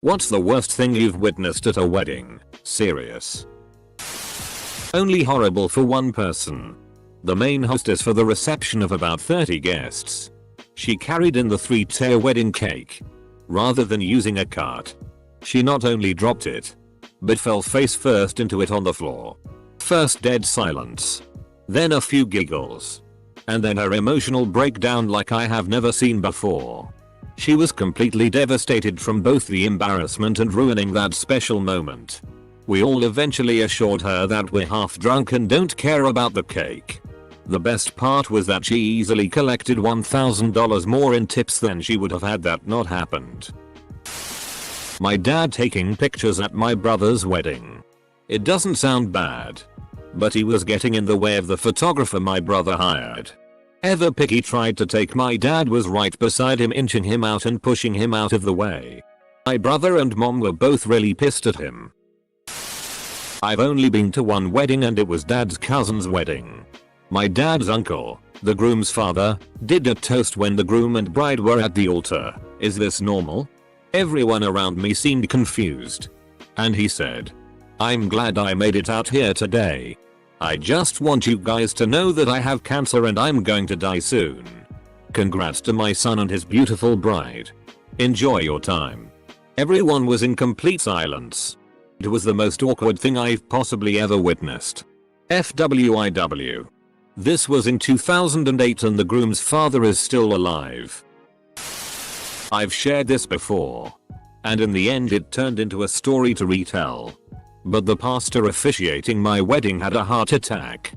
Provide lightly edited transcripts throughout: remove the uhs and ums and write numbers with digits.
What's the worst thing you've witnessed at a wedding? Serious. Only horrible for one person. The main hostess for the reception of about 30 guests. She carried in the 3-tier wedding cake. Rather than using a cart, she not only dropped it, but fell face first into it on the floor. First dead silence. Then a few giggles. And then her emotional breakdown like I have never seen before. She was completely devastated from both the embarrassment and ruining that special moment. We all eventually assured her that we're half drunk and don't care about the cake. The best part was that she easily collected $1,000 more in tips than she would have had that not happened. My dad taking pictures at my brother's wedding. It doesn't sound bad, but he was getting in the way of the photographer my brother hired. Ever picky tried to take my dad was right beside him, inching him out and pushing him out of the way. My brother and mom were both really pissed at him. I've only been to one wedding and it was dad's cousin's wedding. My dad's uncle, the groom's father, did a toast when the groom and bride were at the altar. Is this normal? Everyone around me seemed confused. And he said, "I'm glad I made it out here today. I just want you guys to know that I have cancer and I'm going to die soon. Congrats to my son and his beautiful bride. Enjoy your time." Everyone was in complete silence. It was the most awkward thing I've possibly ever witnessed. FWIW. This was in 2008 and the groom's father is still alive. I've shared this before. And in the end it turned into a story to retell. But the pastor officiating my wedding had a heart attack.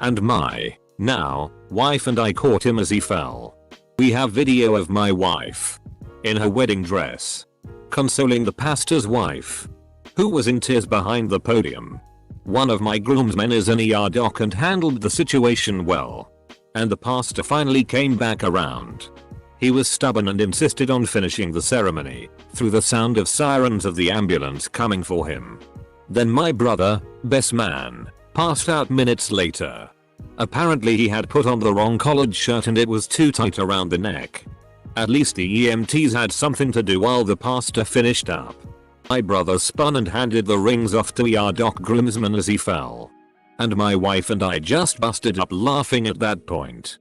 And my, now, wife and I caught him as he fell. We have video of my wife, in her wedding dress, consoling the pastor's wife, who was in tears behind the podium. One of my groomsmen is an ER doc and handled the situation well. And the pastor finally came back around. He was stubborn and insisted on finishing the ceremony, through the sound of sirens of the ambulance coming for him. Then my brother, best man, passed out minutes later. Apparently he had put on the wrong collared shirt and it was too tight around the neck. At least the EMTs had something to do while the pastor finished up. My brother spun and handed the rings off to ER doc groomsman as he fell. And my wife and I just busted up laughing at that point.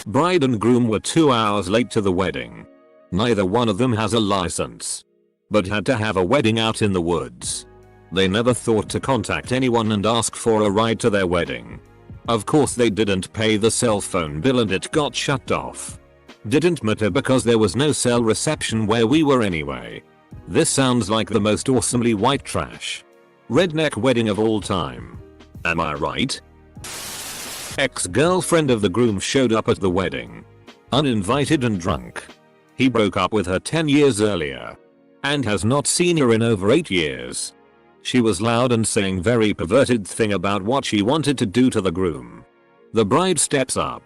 Bride and groom were 2 hours late to the wedding. Neither one of them has a license, but had to have a wedding out in the woods. They never thought to contact anyone and ask for a ride to their wedding. Of course they didn't pay the cell phone bill and it got shut off. Didn't matter because there was no cell reception where we were anyway. This sounds like the most awesomely white trash redneck wedding of all time. Am I right? Ex-girlfriend of the groom showed up at the wedding. Uninvited and drunk. He broke up with her 10 years earlier. And has not seen her in over 8 years. She was loud and saying very perverted thing about what she wanted to do to the groom. The bride steps up,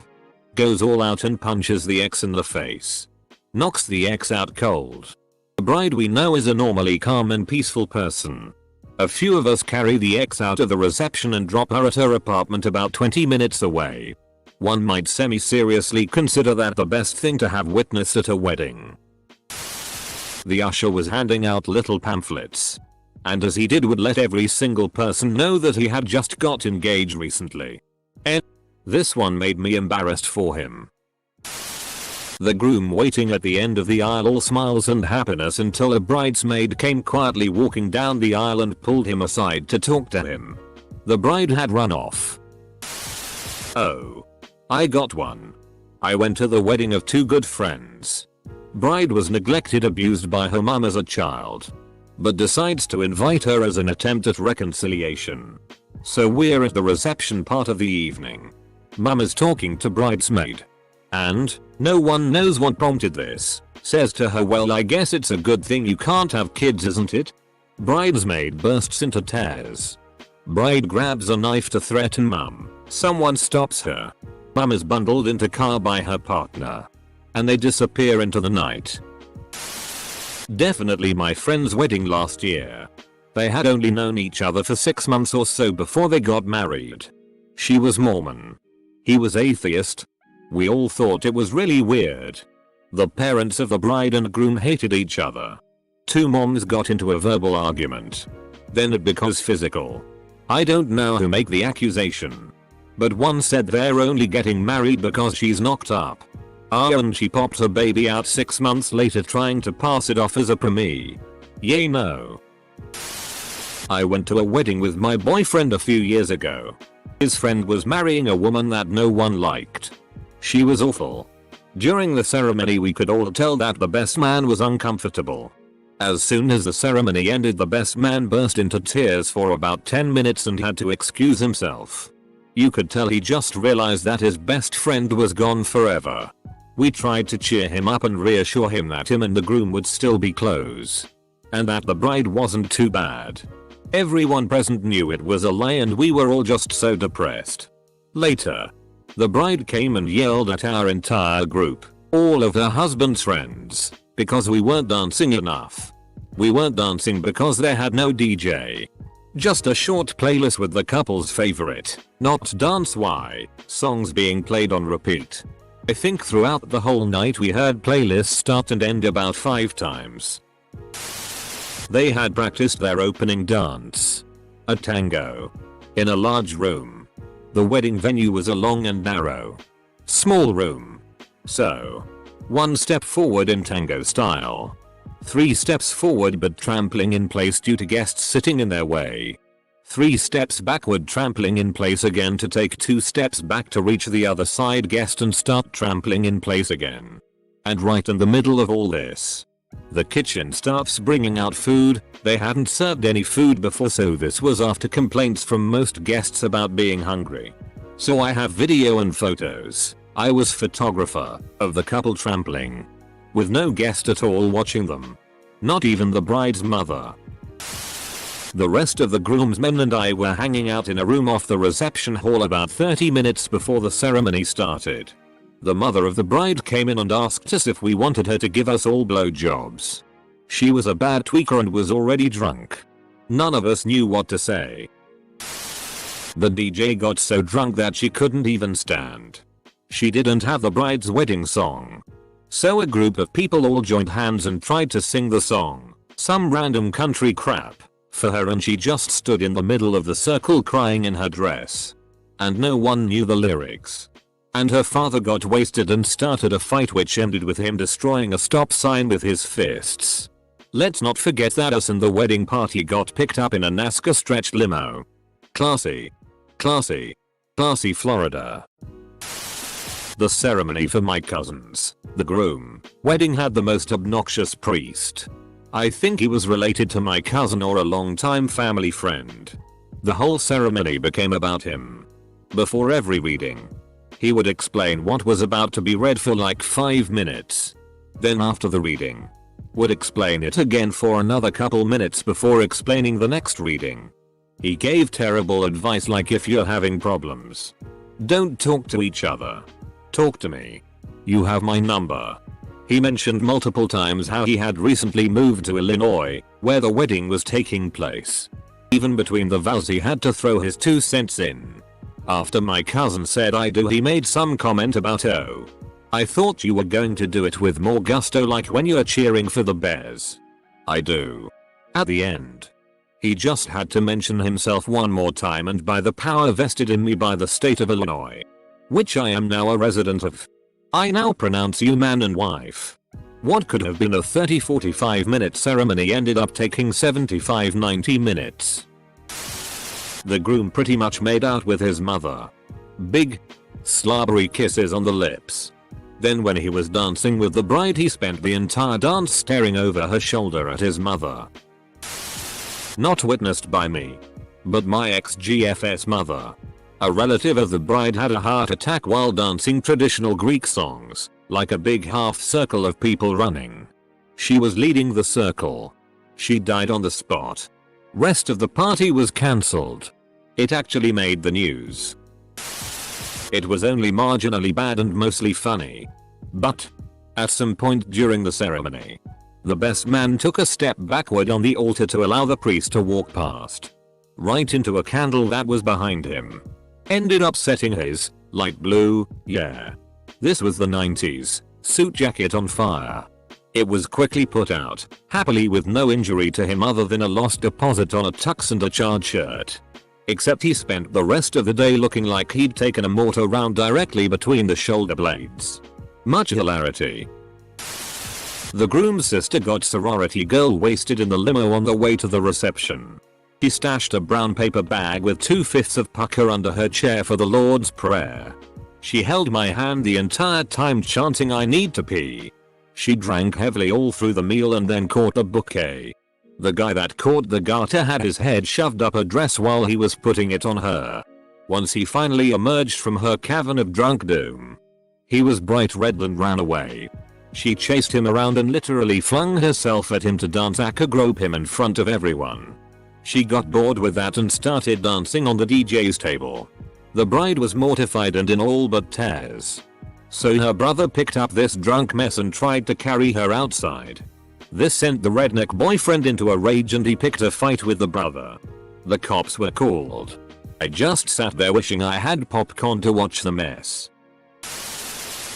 goes all out and punches the ex in the face. Knocks the ex out cold. The bride we know is a normally calm and peaceful person. A few of us carry the ex out of the reception and drop her at her apartment about 20 minutes away. One might semi-seriously consider that the best thing to have witnessed at a wedding. The usher was handing out little pamphlets. And as he did would let every single person know that he had just got engaged recently. And this one made me embarrassed for him. The groom waiting at the end of the aisle all smiles and happiness until a bridesmaid came quietly walking down the aisle and pulled him aside to talk to him. The bride had run off. Oh. I got one. I went to the wedding of 2 good friends. Bride was neglected, abused by her mum as a child, but decides to invite her as an attempt at reconciliation. So we're at the reception part of the evening. Mum is talking to bridesmaid. And, no one knows what prompted this, says to her, "Well, I guess it's a good thing you can't have kids, isn't it?" Bridesmaid bursts into tears. Bride grabs a knife to threaten mum. Someone stops her. Mum is bundled into car by her partner. And they disappear into the night. Definitely my friend's wedding last year. They had only known each other for 6 months or so before they got married. She was Mormon. He was atheist. We all thought it was really weird. The parents of the bride and groom hated each other. Two moms got into a verbal argument. Then it becomes physical. I don't know who make the accusation. But one said they're only getting married because she's knocked up. And she popped her baby out 6 months later trying to pass it off as a preemie. Yay no. I went to a wedding with my boyfriend a few years ago. His friend was marrying a woman that no one liked. She was awful. During the ceremony we could all tell that the best man was uncomfortable. As soon as the ceremony ended, the best man burst into tears for about 10 minutes and had to excuse himself. You could tell he just realized that his best friend was gone forever. We tried to cheer him up and reassure him that him and the groom would still be close. And that the bride wasn't too bad. Everyone present knew it was a lie and we were all just so depressed. Later, the bride came and yelled at our entire group, all of her husband's friends, because we weren't dancing enough. We weren't dancing because they had no DJ. Just a short playlist with the couple's favorite, not dance you.I songs being played on repeat. I think throughout the whole night we heard playlists start and end about 5 times. They had practiced their opening dance, a tango, in a large room. The wedding venue was a long and narrow, small room. So, 1 step forward in tango style. 3 steps forward but trampling in place due to guests sitting in their way. 3 steps backward, trampling in place again to take 2 steps back to reach the other side guest and start trampling in place again. And right in the middle of all this, the kitchen starts bringing out food. They hadn't served any food before, so this was after complaints from most guests about being hungry. So I have video and photos. I was photographer of the couple trampling, with no guest at all watching them. Not even the bride's mother. The rest of the groomsmen and I were hanging out in a room off the reception hall about 30 minutes before the ceremony started. The mother of the bride came in and asked us if we wanted her to give us all blowjobs. She was a bad tweaker and was already drunk. None of us knew what to say. The DJ got so drunk that she couldn't even stand. She didn't have the bride's wedding song. So a group of people all joined hands and tried to sing the song, some random country crap, for her, and she just stood in the middle of the circle crying in her dress. And no one knew the lyrics. And her father got wasted and started a fight which ended with him destroying a stop sign with his fists. Let's not forget that us and the wedding party got picked up in a NASCAR stretch limo. Classy. Classy. Classy Florida. The ceremony for my cousins, the groom, wedding had the most obnoxious priest. I think he was related to my cousin or a longtime family friend. The whole ceremony became about him. Before every reading, he would explain what was about to be read for like 5 minutes. Then after the reading, would explain it again for another couple minutes before explaining the next reading. He gave terrible advice like, if you're having problems, don't talk to each other. Talk to me. You have my number. He mentioned multiple times how he had recently moved to Illinois, where the wedding was taking place. Even between the vows he had to throw his 2 cents in. After my cousin said I do, he made some comment about, oh, I thought you were going to do it with more gusto like when you're cheering for the Bears. I do. At the end, he just had to mention himself one more time, and by the power vested in me by the state of Illinois, which I am now a resident of, I now pronounce you man and wife. What could have been a 30-45 minute ceremony ended up taking 75-90 minutes. The groom pretty much made out with his mother. Big, slobbery kisses on the lips. Then when he was dancing with the bride, he spent the entire dance staring over her shoulder at his mother. Not witnessed by me, but my ex-GF's mother. A relative of the bride had a heart attack while dancing traditional Greek songs, like a big half circle of people running. She was leading the circle. She died on the spot. Rest of the party was cancelled. It actually made the news. It was only marginally bad and mostly funny. But, at some point during the ceremony, the best man took a step backward on the altar to allow the priest to walk past. Right into a candle that was behind him. Ended up setting his light blue, yeah, this was the 90s, suit jacket on fire. It was quickly put out, happily with no injury to him other than a lost deposit on a tux and a charred shirt. Except he spent the rest of the day looking like he'd taken a mortar round directly between the shoulder blades. Much hilarity. The groom's sister got sorority girl wasted in the limo on the way to the reception. She stashed a brown paper bag with 2/5 of pucker under her chair for the Lord's Prayer. She held my hand the entire time chanting I need to pee. She drank heavily all through the meal and then caught a bouquet. The guy that caught the garter had his head shoved up her dress while he was putting it on her. Once he finally emerged from her cavern of drunk doom, he was bright red and ran away. She chased him around and literally flung herself at him to dance grope him in front of everyone. She got bored with that and started dancing on the DJ's table. The bride was mortified and in all but tears. So her brother picked up this drunk mess and tried to carry her outside. This sent the redneck boyfriend into a rage and he picked a fight with the brother. The cops were called. I just sat there wishing I had popcorn to watch the mess.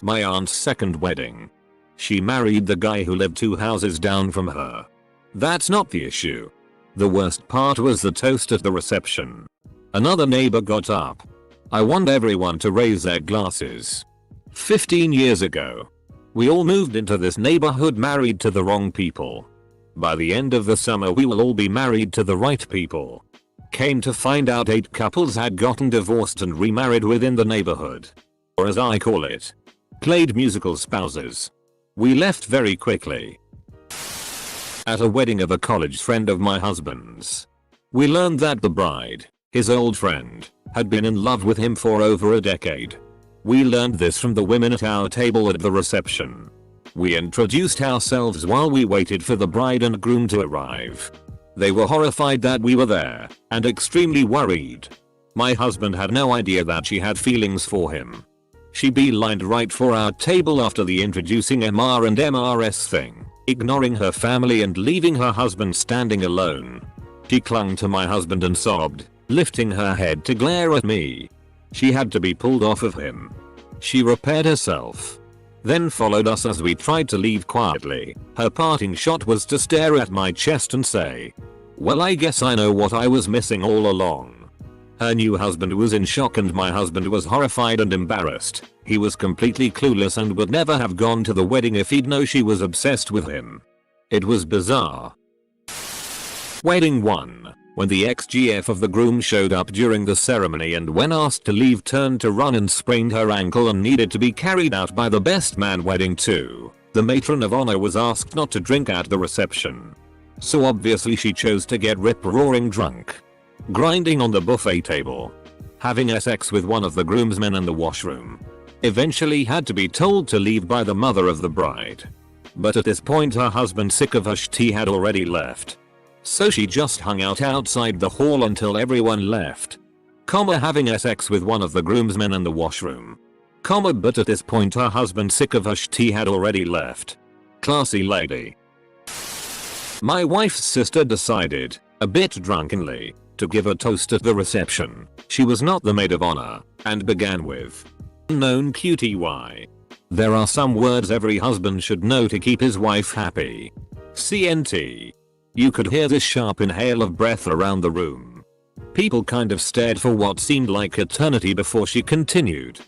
My aunt's second wedding. She married the guy who lived 2 houses down from her. That's not the issue. The worst part was the toast at the reception. Another neighbor got up. I want everyone to raise their glasses. 15 years ago, we all moved into this neighborhood married to the wrong people. By the end of the summer we will all be married to the right people. Came to find out 8 couples had gotten divorced and remarried within the neighborhood. Or as I call it, played musical spouses. We left very quickly. At a wedding of a college friend of my husband's, we learned that the bride, his old friend, had been in love with him for over a decade. We learned this from the women at our table at the reception. We introduced ourselves while we waited for the bride and groom to arrive. They were horrified that we were there, and extremely worried. My husband had no idea that she had feelings for him. She beelined right for our table after the introducing MR and MRS thing, ignoring her family and leaving her husband standing alone. She clung to my husband and sobbed, lifting her head to glare at me. She had to be pulled off of him. She repaired herself, then followed us as we tried to leave quietly. Her parting shot was to stare at my chest and say, "Well, I guess I know what I was missing all along." Her new husband was in shock and my husband was horrified and embarrassed. He was completely clueless and would never have gone to the wedding if he'd known she was obsessed with him. It was bizarre. Wedding 1. When the ex-GF of the groom showed up during the ceremony and when asked to leave turned to run and sprained her ankle and needed to be carried out by the best man. Wedding 2. The matron of honor was asked not to drink at the reception. So obviously she chose to get rip-roaring drunk. Grinding on the buffet table. Having sex with one of the groomsmen in the washroom. Eventually had to be told to leave by the mother of the bride. But at this point her husband, sick of her shit, had already left. So she just hung out outside the hall until everyone left. Having sex with one of the groomsmen in the washroom. But at this point her husband, sick of her shit, had already left. Classy lady. My wife's sister decided, a bit drunkenly, to give a toast at the reception. She was not the maid of honor, and began with, "Unknown you.I. There are some words every husband should know to keep his wife happy. CNT. You could hear this sharp inhale of breath around the room. People kind of stared for what seemed like eternity before she continued.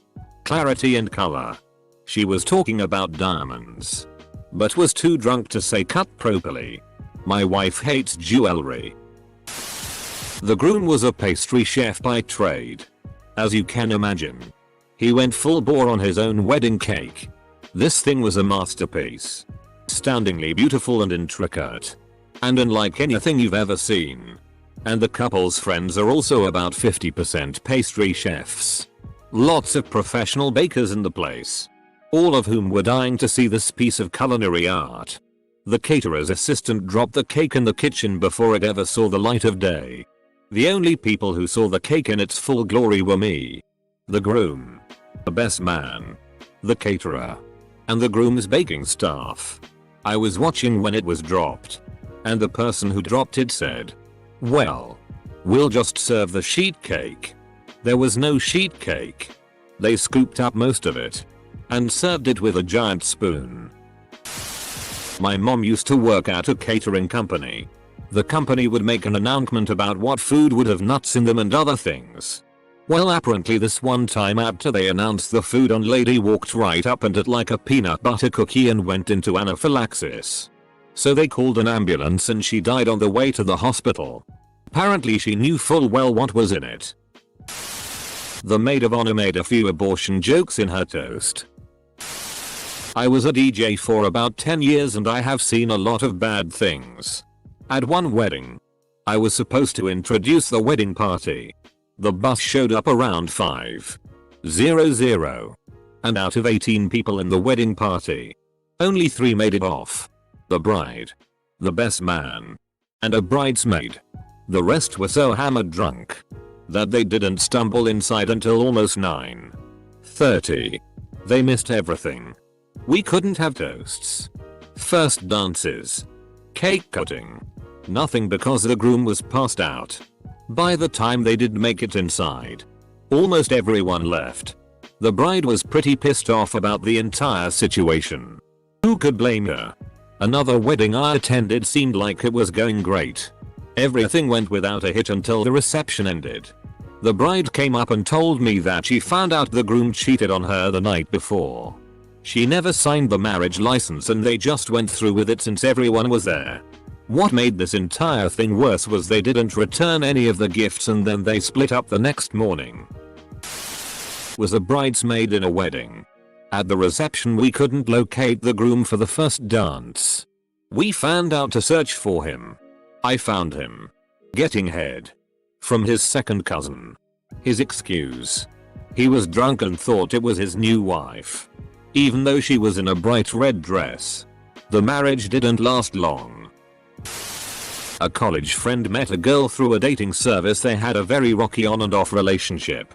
Clarity and color. She was talking about diamonds, but was too drunk to say cut properly. My wife hates jewelry." The groom was a pastry chef by trade. As you can imagine, he went full bore on his own wedding cake. This thing was a masterpiece. Astoundingly beautiful and intricate. And unlike anything you've ever seen. And the couple's friends are also about 50% pastry chefs. Lots of professional bakers in the place. All of whom were dying to see this piece of culinary art. The caterer's assistant dropped the cake in the kitchen before it ever saw the light of day. The only people who saw the cake in its full glory were me, the groom, the best man, the caterer, and the groom's baking staff. I was watching when it was dropped. And the person who dropped it said, "Well, we'll just serve the sheet cake." There was no sheet cake. They scooped up most of it and served it with a giant spoon. My mom used to work at a catering company. The company would make an announcement about what food would have nuts in them and other things. Well, apparently this one time after they announced the food on, lady walked right up and ate like a peanut butter cookie and went into anaphylaxis. So they called an ambulance and she died on the way to the hospital. Apparently she knew full well what was in it. The maid of honor made a few abortion jokes in her toast. I was a DJ for about 10 years and I have seen a lot of bad things. At one wedding, I was supposed to introduce the wedding party. The bus showed up around 5:00, and out of 18 people in the wedding party, only 3 made it off. The bride, the best man, and a bridesmaid. The rest were so hammered drunk that they didn't stumble inside until almost 9:30. They missed everything. We couldn't have toasts, first dances, cake cutting, nothing because the groom was passed out. By the time they did make it inside, almost everyone left. The bride was pretty pissed off about the entire situation. Who could blame her? Another wedding I attended seemed like it was going great. Everything went without a hitch until the reception ended. The bride came up and told me that she found out the groom cheated on her the night before. She never signed the marriage license and they just went through with it since everyone was there. What made this entire thing worse was they didn't return any of the gifts and then they split up the next morning. Was a bridesmaid in a wedding. At the reception we couldn't locate the groom for the first dance. We found out to search for him. I found him getting head from his second cousin. His excuse: he was drunk and thought it was his new wife, even though she was in a bright red dress. The marriage didn't last long. A college friend met a girl through a dating service. They had a very rocky on and off relationship.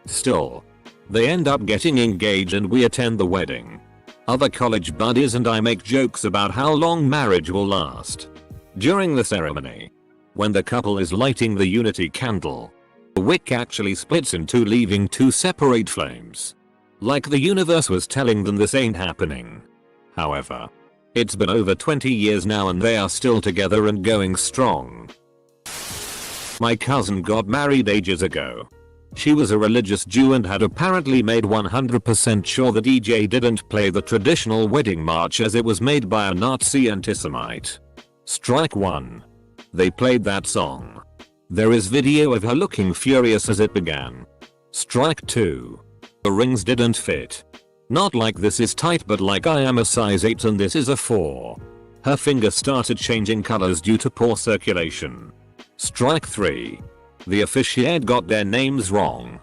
Still, they end up getting engaged and we attend the wedding. Other college buddies and I make jokes about how long marriage will last. During the ceremony, when the couple is lighting the unity candle, the wick actually splits in two, leaving 2 separate flames. Like the universe was telling them this ain't happening. However, it's been over 20 years now and they are still together and going strong. My cousin got married ages ago. She was a religious Jew and had apparently made 100% sure the DJ didn't play the traditional wedding march as it was made by a Nazi anti-Semite. Strike 1. They played that song. There is video of her looking furious as it began. Strike 2. The rings didn't fit. Not like this is tight, but like I am a size 8 and this is a 4. Her finger started changing colors due to poor circulation. Strike 3. The officiant got their names wrong.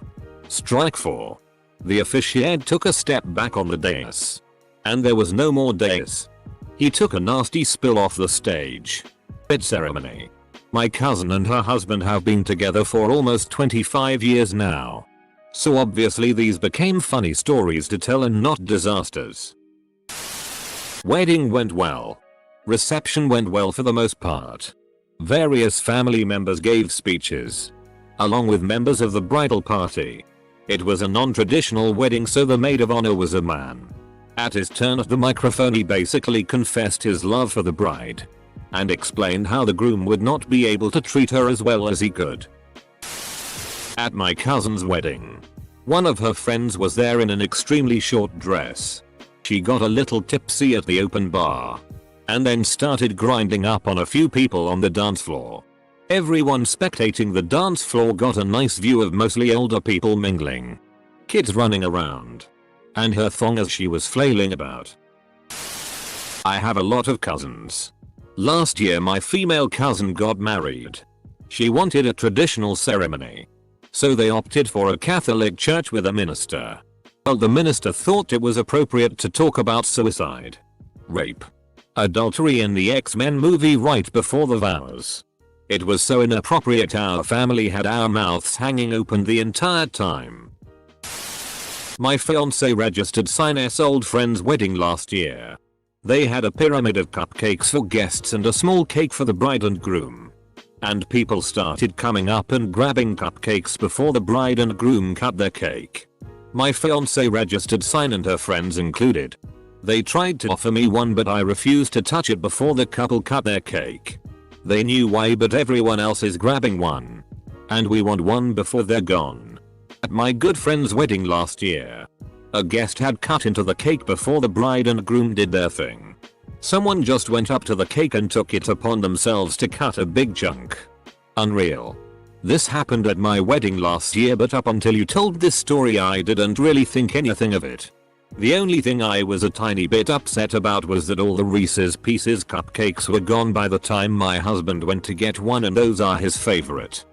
Strike 4. The officiant took a step back on the dais. And there was no more dais. He took a nasty spill off the stage. Bed ceremony. My cousin and her husband have been together for almost 25 years now. So obviously these became funny stories to tell and not disasters. Wedding went well. Reception went well for the most part. Various family members gave speeches, along with members of the bridal party. It was a non-traditional wedding, so the maid of honor was a man. At his turn at the microphone he basically confessed his love for the bride and explained how the groom would not be able to treat her as well as he could. At my cousin's wedding, one of her friends was there in an extremely short dress. She got a little tipsy at the open bar and then started grinding up on a few people on the dance floor. Everyone spectating the dance floor got a nice view of mostly older people mingling, kids running around, and her thong as she was flailing about. I have a lot of cousins. Last year my female cousin got married. She wanted a traditional ceremony, so they opted for a Catholic church with a minister. Well, the minister thought it was appropriate to talk about suicide, rape, adultery in the X-Men movie right before the vows. It was so inappropriate our family had our mouths hanging open the entire time. My fiancé registered Sinus old friend's wedding last year. They had a pyramid of cupcakes for guests and a small cake for the bride and groom. And people started coming up and grabbing cupcakes before the bride and groom cut their cake. My fiancé registered Sign and her friends included. They tried to offer me one but I refused to touch it before the couple cut their cake. They knew why but everyone else is grabbing one. And we want one before they're gone. At my good friend's wedding last year, a guest had cut into the cake before the bride and groom did their thing. Someone just went up to the cake and took it upon themselves to cut a big chunk. Unreal. This happened at my wedding last year but up until you told this story I didn't really think anything of it. The only thing I was a tiny bit upset about was that all the Reese's Pieces cupcakes were gone by the time my husband went to get one and those are his favorite.